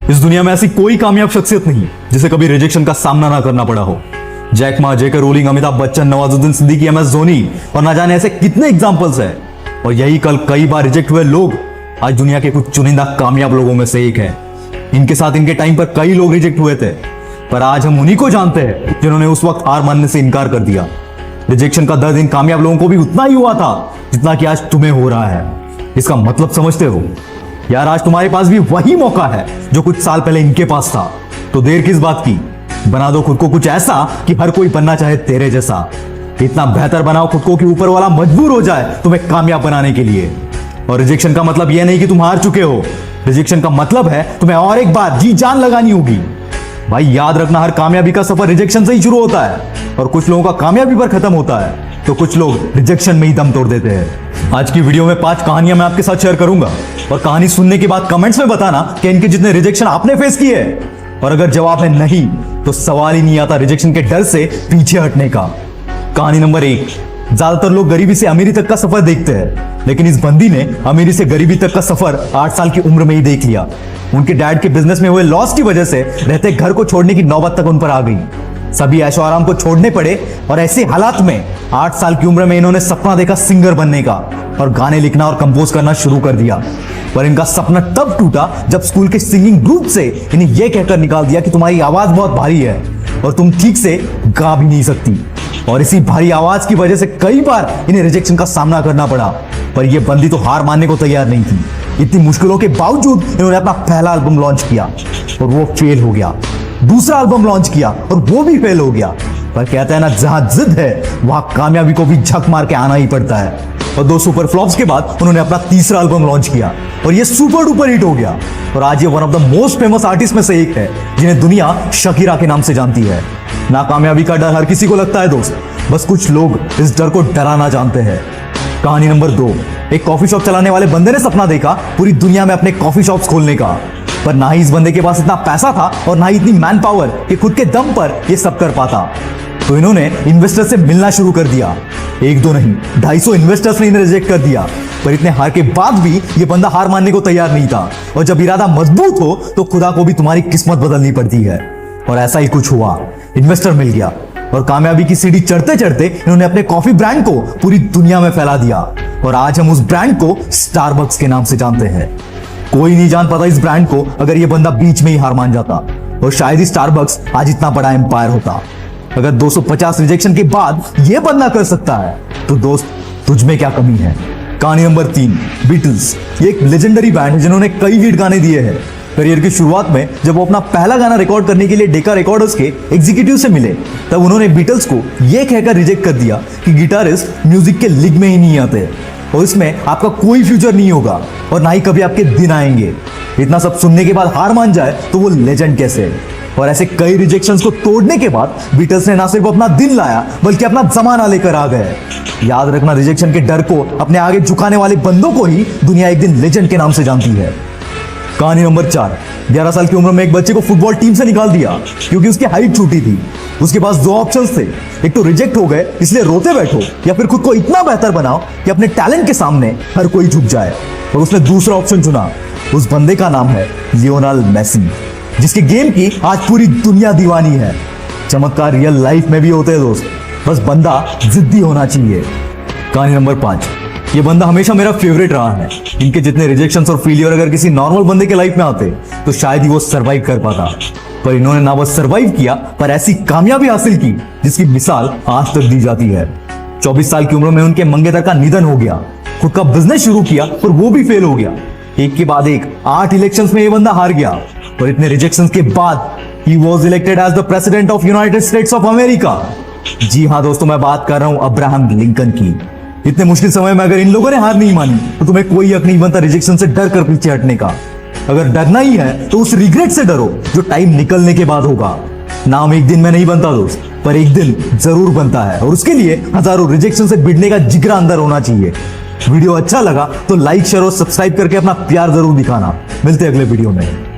इस दुनिया में ऐसी कोई कामयाब शख्सियत नहीं जिसे कभी रिजेक्शन का सामना ना करना पड़ा हो। जैक मा, जेके रोलिंग, अमिताभ बच्चन, नवाजुद्दीन सिद्दीकी, MS धोनी और ना जाने ऐसे कितने एग्जांपल्स हैं। और यही कल कई बार रिजेक्ट हुए लोग आज दुनिया के कुछ चुनिंदा कामयाब लोगों में से एक है। इनके साथ इनके टाइम पर कई लोग रिजेक्ट हुए थे, पर आज हम उन्हीं को जानते हैं जिन्होंने उस वक्त हार मानने से इनकार कर दिया। रिजेक्शन का दर्द इन कामयाब लोगों को भी उतना ही हुआ था जितना कि आज तुम्हें हो रहा है। इसका मतलब समझते हो यार? आज तुम्हारे पास भी वही मौका है जो कुछ साल पहले इनके पास था। तो देर किस बात की, बना दो खुद को कुछ ऐसा कि हर कोई बनना चाहे तेरे जैसा। इतना बेहतर बनाओ खुद को कि ऊपर वाला मजबूर हो जाए तुम्हें कामयाब बनाने के लिए। और रिजेक्शन का मतलब यह नहीं कि तुम हार चुके हो। रिजेक्शन का मतलब है तुम्हें और एक बार जी जान लगानी होगी। भाई याद रखना, हर कामयाबी का सफर रिजेक्शन से ही शुरू होता है और कुछ लोगों का कामयाबी पर खत्म होता है, तो कुछ लोग रिजेक्शन में ही दम तोड़ देते हैं। आज की वीडियो में 5 कहानियां मैं आपके साथ शेयर करूंगा और कहानी सुनने के बाद कमेंट्स में बताना कि इनके जितने रिजेक्शन आपने फेस किए। और अगर जवाब है नहीं तो सवाल ही नहीं आता रिजेक्शन के डर से पीछे हटने का। कहानी नंबर 1। ज्यादातर लोग गरीबी से अमीरी तक का सफर देखते हैं, लेकिन इस बंदी ने अमीरी से गरीबी तक का सफर 8 साल की उम्र में ही देख लिया। उनके डैड के बिजनेस में हुए लॉस की वजह से रहते घर को छोड़ने की नौबत तक उन पर आ गई। सभी ऐशो आराम को छोड़ने पड़े और ऐसे हालात में 8 साल की उम्र में इन्होंने सपना देखा सिंगर बनने का और गाने लिखना और कंपोज करना शुरू कर दिया। पर इनका सपना तब टूटा जब स्कूल के सिंगिंग ग्रुप से इन्हें यह कहकर निकाल दिया कि तुम्हारी आवाज बहुत भारी है और तुम ठीक से गा भी नहीं सकती। और इसी भारी आवाज की वजह से कई बार इन्हें रिजेक्शन का सामना करना पड़ा। पर यह बंदी तो हार मानने को तैयार नहीं थी। इतनी मुश्किलों के बावजूद इन्होंने अपना पहला एल्बम लॉन्च किया और वो फेल हो गया। दूसरा एल्बम लॉन्च किया और वो भी फेल हो गया। पर कहते हैं ना, जहां जिद है वहां कामयाबी को भी झक मार के आना ही पड़ता है। और 2 सुपर फ्लॉप्स के बाद उन्होंने अपना तीसरा एल्बम लॉन्च किया और ये सुपर डुपर हिट हो गया। और आज ये one of the most famous artist में से एक है जिन्हें दुनिया शकीरा के नाम से जानती है। नाकामयाबी का डर हर किसी को लगता है दोस्त, बस कुछ लोग इस डर को डराना जानते हैं। कहानी नंबर 2। एक कॉफी शॉप चलाने वाले बंदे ने सपना देखा पूरी दुनिया में अपने कॉफी शॉप्स खोलने का। पर ना ही इस बंदे के पास इतना पैसा था और ना ही इतनी मैन पावर कि खुद के दम पर ये सब कर पाता। तो इन्होंने इन्वेस्टर से मिलना शुरू कर दिया। 1-2 नहीं, 250 इन्वेस्टर्स ने इन्हें रिजेक्ट कर दिया। पर इतने हार के बाद भी ये बंदा हार मानने को तैयार नहीं था। और जब इरादा मजबूत हो तो खुदा को भी तुम्हारी किस्मत बदलनी पड़ती है। और ऐसा ही कुछ हुआ, इन्वेस्टर मिल गया और कामयाबी की सीढ़ी चढ़ते चढ़ते इन्होंने अपने कॉफी ब्रांड को पूरी दुनिया में फैला दिया। और आज हम उस ब्रांड को स्टारबक्स के नाम से जानते हैं। कोई नहीं जान पाता इस ब्रांड को अगर ये बंदा बीच में ही हार मान जाता, और शायद ही स्टारबक्स आज इतना बड़ा एम्पायर होता। अगर 250 रिजेक्शन के बाद ये बंदा कर सकता है तो दोस्त तुझ में क्या कमी है। कहानी नंबर 3। बीटल्स। ये एक लेजेंडरी बैंड है जिन्होंने कई हिट गाने दिए हैं। करियर की शुरुआत में जब वो अपना पहला गाना रिकॉर्ड करने के लिए डेका रिकॉर्डर्स के एग्जीक्यूटिव से मिले, तब उन्होंने बीटल्स को यह कहकर रिजेक्ट कर दिया कि गिटारिस्ट म्यूजिक के लीग में ही नहीं आते और इसमें आपका कोई फ्यूचर नहीं होगा और ना ही कभी आपके दिन आएंगे। इतना सब सुनने के बाद हार मान जाए तो वो लेजेंड कैसे। और ऐसे कई रिजेक्शंस को तोड़ने के बाद बीटल्स ने ना सिर्फ अपना दिन लाया बल्कि अपना जमाना लेकर आ गए। याद रखना, रिजेक्शन के डर को अपने आगे झुकाने वाले बंदों को ही दुनिया एक दिन लेजेंड के नाम से जानती है। कहानी नंबर 4। 11 साल की उम्र में एक बच्चे को फुटबॉल टीम से निकाल दिया क्योंकि उसकी हाइट छोटी थी। उसके पास 2 ऑप्शंस थे, एक तो रिजेक्ट हो गए इसलिए रोते बैठो, या फिर खुद को इतना बेहतर बनाओ कि अपने टैलेंट के सामने हर कोई झुक जाए। और उसने दूसरा ऑप्शन चुना। उस बंदे का नाम है लियोनेल मेसी, जिसके गेम की आज पूरी दुनिया दीवानी है। चमत्कार रियल लाइफ में भी होते हैं दोस्त, बस बंदा जिद्दी होना चाहिए। कहानी नंबर 5। ये बंदा हमेशा मेरा फेवरेट रहा है। इनके जितने रिजेक्शंस और फेलियर अगर किसी नॉर्मल बंदे के लाइफ में आते तो शायद ही वो सरवाइव कर पाता। पर इन्होंने ना बस सरवाइव किया पर ऐसी कामयाबी हासिल की जिसकी मिसाल आज तक दी जाती है। 24 साल की उम्र में उनके मंगेतर का निधन हो गया। खुद का बिजनेस शुरू किया पर वो भी फेल हो गया। एक के बाद एक 8 इलेक्शंस में ये बंदा हार गया। और इतने रिजेक्शंस के बाद ही was elected as the president of United States of America. जी हाँ दोस्तों, मैं बात कर रहा हूं अब्राहम लिंकन की। इतने मुश्किल समय में अगर इन लोगों ने हार नहीं मानी तो तुम्हें कोई हक नहीं बनता रिजेक्शन से डर कर पीछे हटने का। अगर डरना ही है तो उस रिग्रेट से डरो जो टाइम निकलने के बाद होगा। नाम एक दिन में नहीं बनता दोस्त, पर एक दिन जरूर बनता है और उसके लिए हजारों रिजेक्शन से भिड़ने का जिगरा अंदर होना चाहिए। वीडियो अच्छा लगा तो लाइक, शेयर और सब्सक्राइब करके अपना प्यार जरूर दिखाना। मिलते हैं अगले वीडियो में।